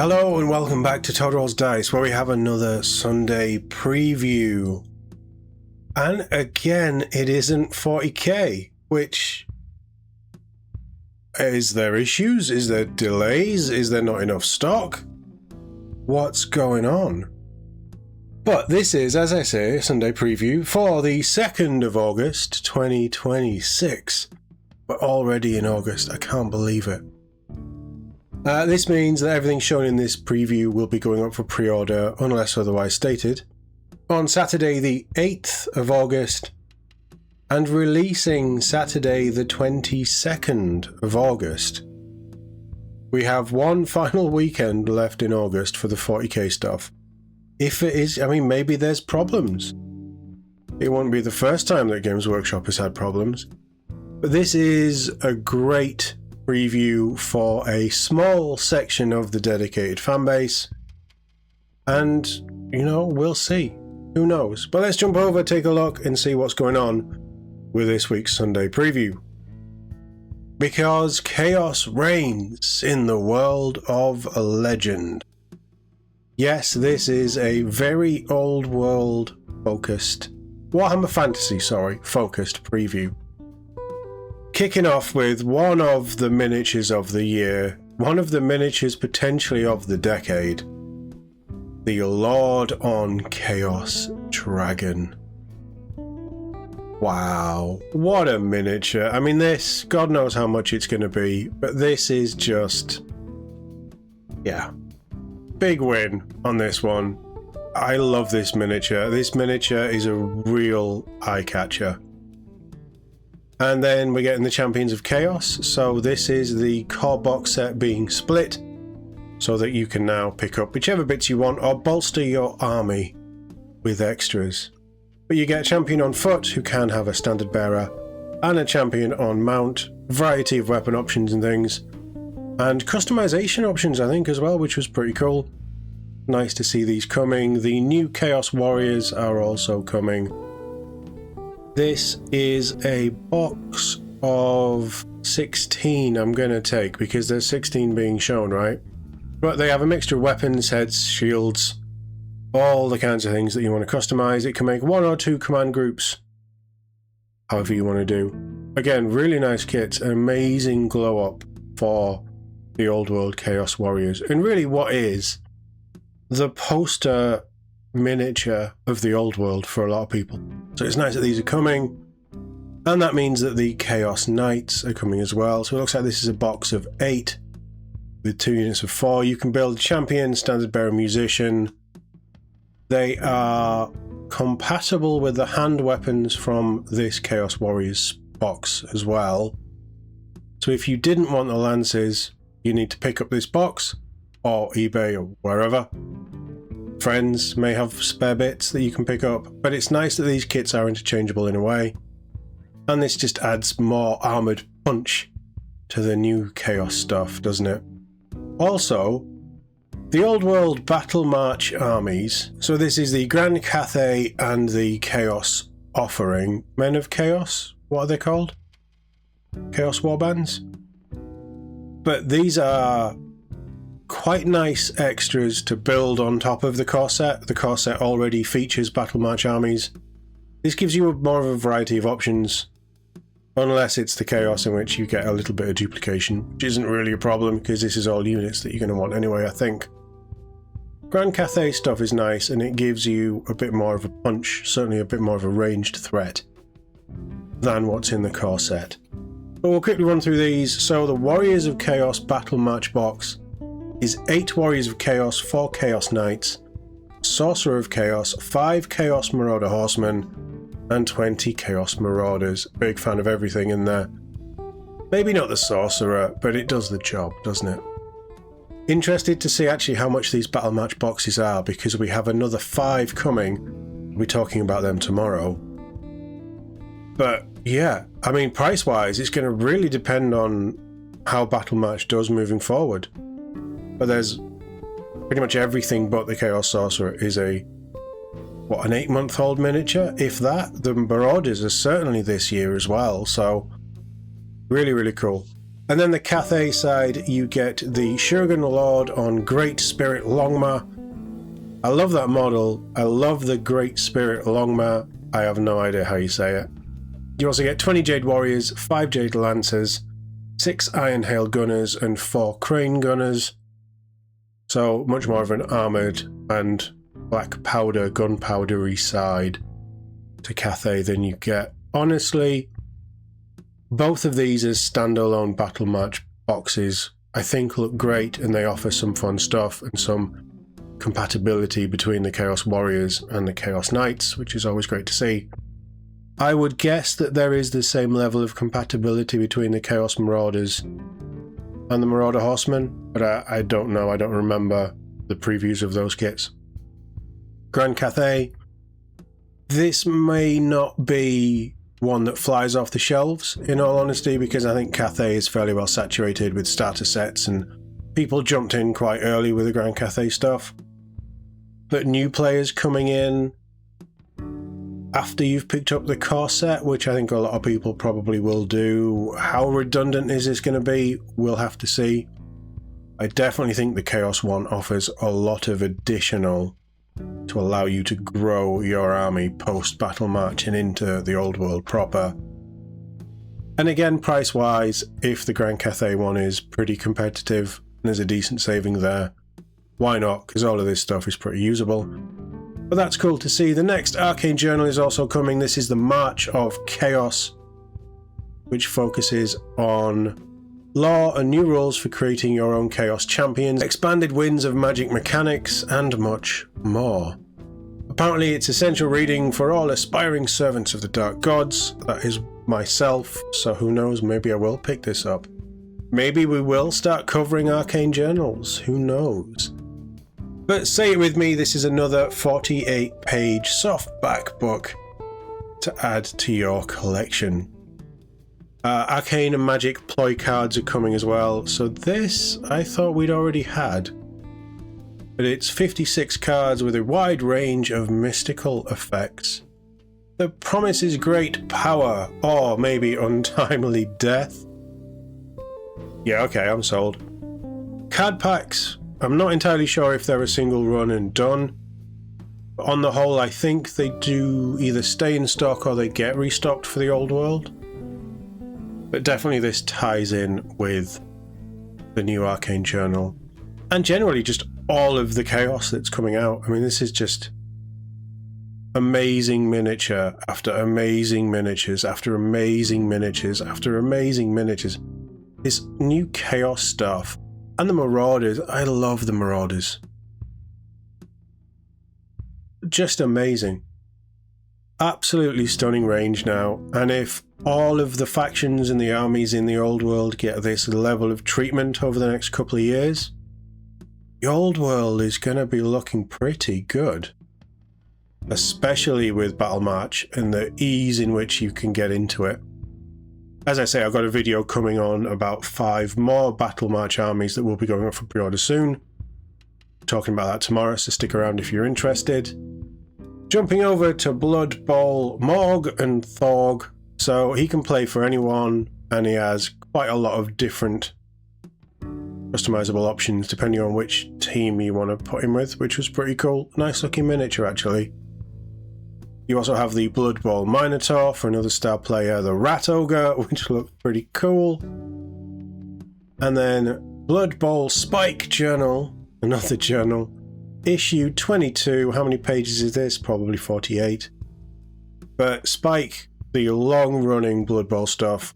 Hello and welcome back to Todd Rolls Dice, where we have another Sunday preview. And again, it isn't 40k, which... Is there issues? Is there delays? Is there not enough stock? What's going on? But this is, as I say, a Sunday preview for the 2nd of August, 2026. We're already in August, I can't believe it. This means that everything shown in this preview will be going up for pre-order unless otherwise stated on Saturday the 8th of August and releasing Saturday the 22nd of August. We have one final weekend left in August for the 40k stuff. If it is, I mean, maybe there's problems. It won't be the first time that Games Workshop has had problems. But this is a great preview for a small section of the dedicated fan base, and you know, we'll see, who knows. But let's jump over, take a look and see what's going on with this week's Sunday preview, because chaos reigns in the world of legend. Yes, this is a very old world focused Warhammer Fantasy focused preview. Kicking off with one of the miniatures of the year, one of the miniatures potentially of the decade, the Lord on Chaos Dragon. Wow, what a miniature. I mean, this, God knows how much it's going to be, but this is just, yeah, big win on this one. I love this miniature. This miniature is a real eye-catcher. And then we're getting the Champions of Chaos, so this is the core box set being split so that you can now pick up whichever bits you want or bolster your army with extras. But you get a champion on foot who can have a standard bearer and a champion on mount, variety of weapon options and things, and customization options I think as well, which was pretty cool. Nice to see these coming. The new Chaos Warriors are also coming. This is a box of 16 I'm going to take, because there's 16 being shown, right? But they have a mixture of weapons, heads, shields, all the kinds of things that you want to customize. It can make 1 or 2 command groups, however you want to do. Again, really nice kits, an amazing glow up for the old world Chaos Warriors. And really what is the poster miniature of the old world for a lot of people. So it's nice that these are coming, and that means that the Chaos Knights are coming as well. So it looks like this is a box of 8 with 2 units of 4. You can build champion, standard bearer, musician. They are compatible with the hand weapons from this Chaos Warriors box as well. So if you didn't want the lances, you need to pick up this box or eBay or wherever. Friends may have spare bits that you can pick up, but it's nice that these kits are interchangeable in a way, and this just adds more armoured punch to the new Chaos stuff, doesn't it? Also, the old world Battle March armies, so this is the Grand Cathay and the Chaos Offering. Men of Chaos? What are they called? Chaos Warbands? But these are quite nice extras to build on top of the core set. The core set already features Battle March armies. This gives you more of a variety of options, unless it's the Chaos, in which you get a little bit of duplication, which isn't really a problem because this is all units that you're going to want anyway, I think. Grand Cathay stuff is nice, and it gives you a bit more of a punch, certainly a bit more of a ranged threat than what's in the core set. But we'll quickly run through these. So the Warriors of Chaos Battle March box is 8 Warriors of Chaos, 4 Chaos Knights, Sorcerer of Chaos, 5 Chaos Marauder Horsemen, and 20 Chaos Marauders. Big fan of everything in there. Maybe not the Sorcerer, but it does the job, doesn't it? Interested to see actually how much these Battle March boxes are, because we have another 5 coming. We'll be talking about them tomorrow. But yeah, I mean, price-wise, it's going to really depend on how Battle March does moving forward. But there's pretty much everything but the Chaos Sorcerer is a, what, an 8-month-old miniature? If that. The Marauders are certainly this year as well, so really, really cool. And then the Cathay side, you get the Shogun Lord on Great Spirit Longma. I love that model. I love the Great Spirit Longma. I have no idea how you say it. You also get 20 Jade Warriors, 5 Jade Lancers, 6 Iron Hail Gunners, and 4 Crane Gunners. So much more of an armoured and black powder, gunpowdery side to Cathay than you get. Honestly, both of these as standalone Battle Match boxes I think look great, and they offer some fun stuff and some compatibility between the Chaos Warriors and the Chaos Knights, which is always great to see. I would guess that there is the same level of compatibility between the Chaos Marauders and the Marauder Horsemen, but I don't know, I don't remember the previews of those kits. Grand Cathay, this may not be one that flies off the shelves, in all honesty, because I think Cathay is fairly well saturated with starter sets and people jumped in quite early with the Grand Cathay stuff. But new players coming in after you've picked up the core set, which I think a lot of people probably will do, how redundant is this going to be? We'll have to see. I definitely think the Chaos one offers a lot of additional to allow you to grow your army post-battle match and into the old world proper. And again, price-wise, if the Grand Cathay one is pretty competitive and there's a decent saving there, why not? Because all of this stuff is pretty usable. But that's cool to see. The next Arcane Journal is also coming. This is the March of Chaos, which focuses on lore and new rules for creating your own Chaos champions, expanded winds of magic mechanics, and much more. Apparently it's essential reading for all aspiring servants of the Dark Gods. That is myself, so who knows, maybe I will pick this up. Maybe we will start covering Arcane Journals, who knows. But say it with me, this is another 48-page softback book to add to your collection. Arcane and Magic ploy cards are coming as well, so this I thought we'd already had. But it's 56 cards with a wide range of mystical effects. The promise is great power, or maybe untimely death. Yeah, okay, I'm sold. Card packs, I'm not entirely sure if they're a single run and done. But on the whole, I think they do either stay in stock or they get restocked for the old world. But definitely this ties in with the new Arcane Journal. And generally just all of the chaos that's coming out. I mean, this is just amazing miniature after amazing miniatures after amazing miniatures after amazing miniatures. This new chaos stuff. And the Marauders. I love the Marauders. Just amazing. Absolutely stunning range now. And if all of the factions and the armies in the old world get this level of treatment over the next couple of years, the old world is going to be looking pretty good. Especially with Battle March and the ease in which you can get into it. As I say, I've got a video coming on about 5 more Battle March armies that will be going up for pre-order soon. Talking about that tomorrow, so stick around if you're interested. Jumping over to Blood Bowl, Morg and Thorg. So he can play for anyone, and he has quite a lot of different customizable options depending on which team you want to put him with, which was pretty cool. Nice looking miniature, actually. You also have the Blood Bowl Minotaur for another star player, the Rat Ogre, which looked pretty cool. And then Blood Bowl Spike Journal, another journal. Issue 22, how many pages is this? Probably 48. But Spike, the long-running Blood Bowl stuff,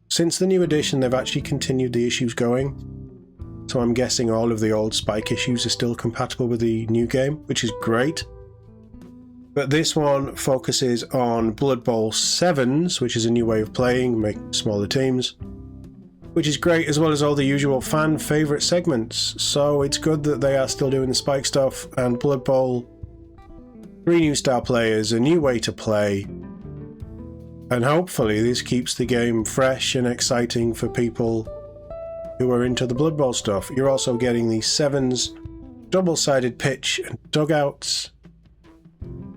since the new edition they've actually continued the issues going. So I'm guessing all of the old Spike issues are still compatible with the new game, which is great. But this one focuses on Blood Bowl 7s, which is a new way of playing, making smaller teams, which is great, as well as all the usual fan favourite segments. So it's good that they are still doing the Spike stuff, and Blood Bowl, 3 new star players, a new way to play, and hopefully this keeps the game fresh and exciting for people who are into the Blood Bowl stuff. You're also getting the 7s, double-sided pitch and dugouts.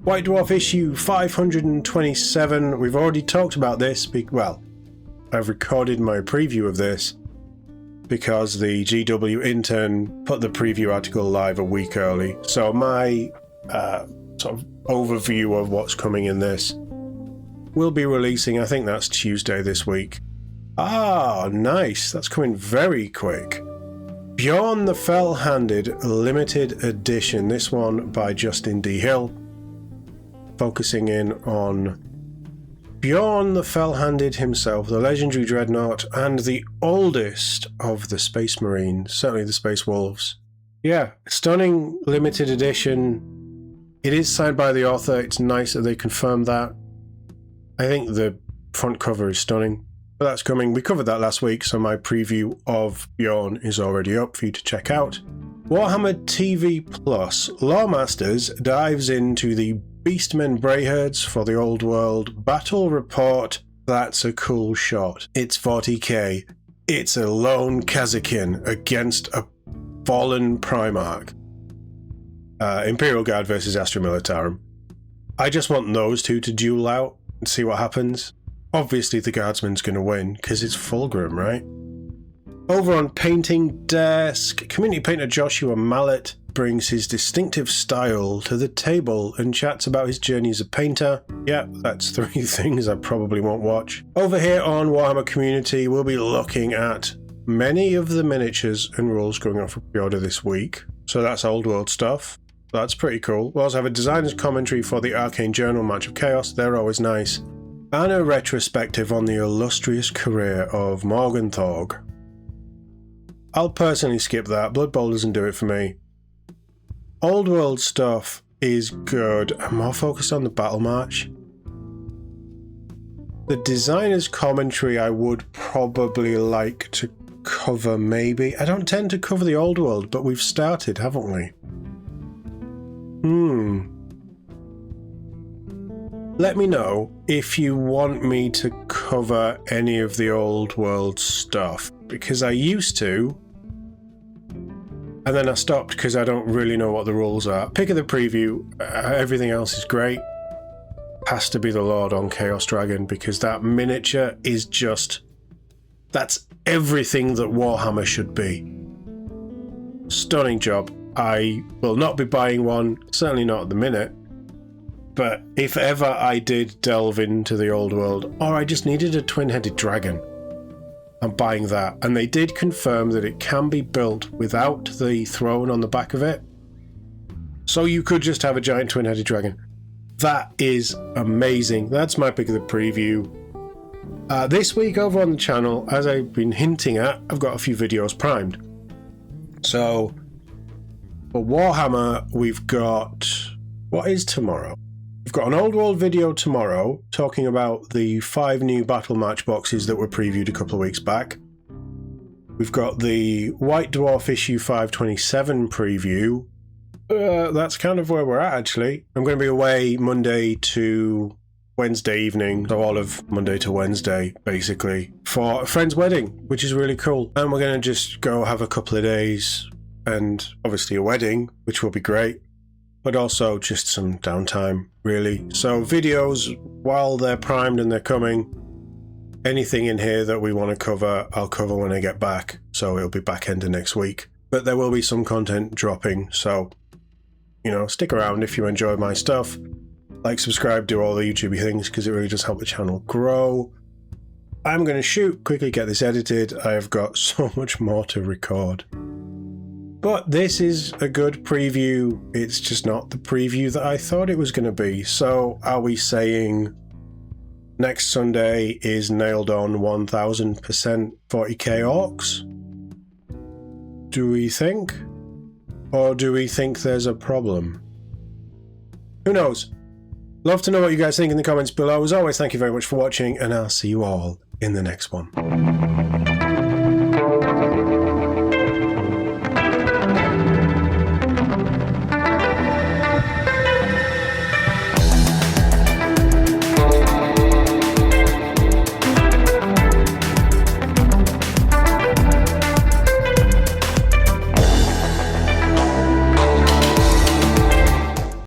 White Dwarf issue 527. We've already talked about this. Well, I've recorded my preview of this, because the GW intern put the preview article live a week early. So my sort of overview of what's coming in this will be releasing, I think that's Tuesday this week. Ah, nice. That's coming very quick. Bjorn the Fell-Handed Limited Edition. This one by Justin D. Hill. Focusing in on Bjorn the Fell-Handed himself, the legendary dreadnought, and the oldest of the Space Marines, certainly the Space Wolves. Yeah, stunning limited edition. It is signed by the author. It's nice that they confirmed that. I think the front cover is stunning. But that's coming. We covered that last week, so my preview of Bjorn is already up for you to check out. Warhammer TV Plus Lawmasters dives into the Beastmen Brayherds for the Old World Battle Report. That's a cool shot. It's 40k. It's a lone Kazakin against a fallen Primarch. Imperial Guard versus Astra Militarum. I just want those two to duel out and see what happens. Obviously the Guardsman's going to win, because it's Fulgrim, right? Over on Painting Desk, community painter Joshua Mallet brings his distinctive style to the table and chats about his journey as a painter. Yeah, that's 3 things I probably won't watch. Over here on Warhammer Community, we'll be looking at many of the miniatures and rules going on for pre-order this week. So that's Old World stuff. That's pretty cool. We'll also have a designer's commentary for the Arcane Journal March of Chaos. They're always nice. And a retrospective on the illustrious career of Morgenthau. I'll personally skip that. Blood Bowl doesn't do it for me. Old World stuff is good. I'm more focused on the Battle March. The designer's commentary I would probably like to cover, maybe. I don't tend to cover the Old World, but we've started, haven't we? Let me know if you want me to cover any of the Old World stuff, because I used to, and then I stopped because I don't really know what the rules are. Pick of the preview, everything else is great. Has to be the Lord on Chaos Dragon, because that miniature is just... that's everything that Warhammer should be. Stunning job. I will not be buying one, certainly not at the minute. But if ever I did delve into the Old World, or I just needed a twin-headed dragon, I'm buying that. And they did confirm that it can be built without the throne on the back of it. So you could just have a giant twin-headed dragon. That is amazing. That's my pick of the preview. This week over on the channel, as I've been hinting at, I've got a few videos primed. So for Warhammer, we've got... what is tomorrow? We've got an Old World video tomorrow talking about the 5 new Battle Match boxes that were previewed a couple of weeks back. We've got the White Dwarf issue 527 preview. That's kind of where we're at, actually. I'm going to be away Monday to Wednesday evening, so all of Monday to Wednesday, basically, for a friend's wedding, which is really cool. And we're going to just go have a couple of days, and obviously a wedding, which will be great. But also just some downtime, really. So videos, while they're primed and they're coming, anything in here that we want to cover, I'll cover when I get back. So it'll be back end of next week. But there will be some content dropping, so, you know, stick around if you enjoy my stuff. Like, subscribe, do all the YouTube things, because it really does help the channel grow. I'm going to shoot, quickly get this edited. I have got so much more to record. But this is a good preview. It's just not the preview that I thought it was going to be. So are we saying next Sunday is nailed on 1000% 40k orcs? Do we think? Or do we think there's a problem? Who knows? Love to know what you guys think in the comments below. As always, thank you very much for watching, and I'll see you all in the next one.